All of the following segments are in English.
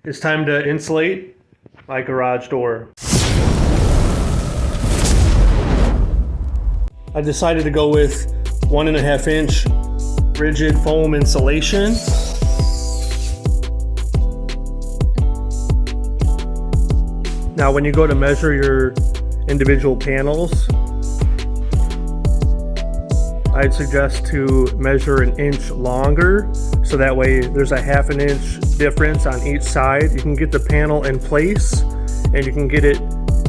It's time to insulate my garage door. I decided to go with 1.5 inch rigid foam insulation. Now when you go to measure your individual panels, I'd suggest to measure 1 inch longer, so that way there's a 1/2 inch difference on each side. You can get the panel in place and you can get it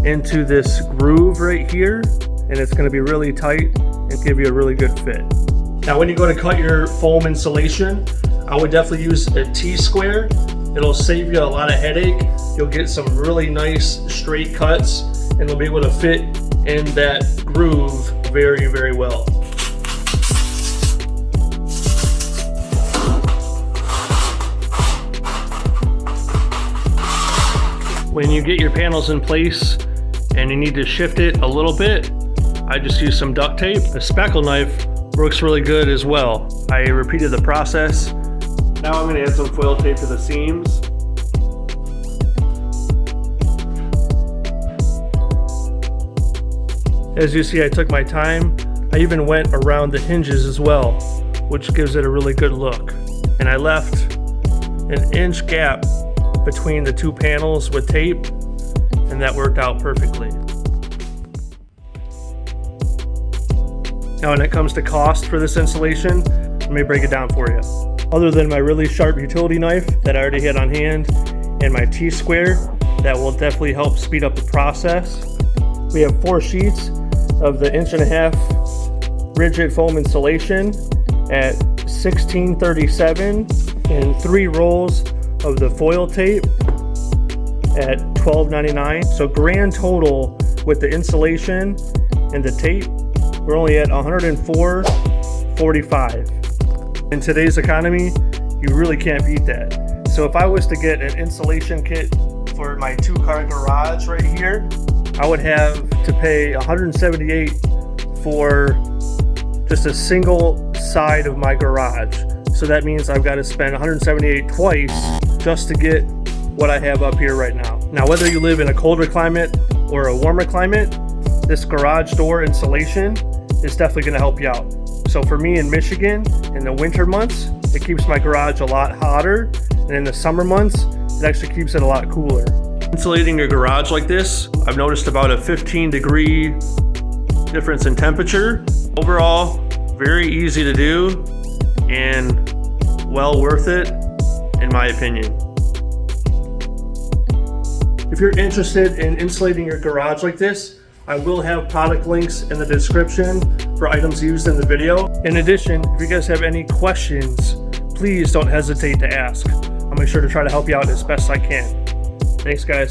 into this groove right here, and it's going to be really tight and give you a really good fit. Now when you go to cut your foam insulation, I would definitely use a T-square. It'll save you a lot of headache. You'll get some really nice straight cuts and it'll be able to fit in that groove very, very well. When you get your panels in place and you need to shift it a little bit, I just use some duct tape. A spackle knife works really good as well. I repeated the process. Now I'm going to add some foil tape to the seams. As you see, I took my time. I even went around the hinges as well, which gives it a really good look. And I left an 1 inch gap between the two panels with tape, and that worked out perfectly. Now when it comes to cost for this insulation, let me break it down for you. Other than my really sharp utility knife that I already had on hand and my T-square that will definitely help speed up the process, we have 4 sheets of the 1.5 inch rigid foam insulation at $16.37 and 3 rolls of the foil tape at $12.99. So grand total with the insulation and the tape, we're only at $104.45. In today's economy, you really can't beat that. So if I was to get an insulation kit for my 2-car garage right here, I would have to pay $178 for just a single side of my garage. So that means I've got to spend $178 twice just to get what I have up here right now. Now, whether you live in a colder climate or a warmer climate, this garage door insulation is definitely going to help you out. So for me in Michigan, in the winter months, it keeps my garage a lot hotter, and in the summer months, it actually keeps it a lot cooler. Insulating your garage like this, I've noticed about a 15-degree difference in temperature. Overall, very easy to do and well worth it, in my opinion. If you're interested in insulating your garage like this, I will have product links in the description for items used in the video. In addition, if you guys have any questions, please don't hesitate to ask. I'll make sure to try to help you out as best I can. Thanks, guys.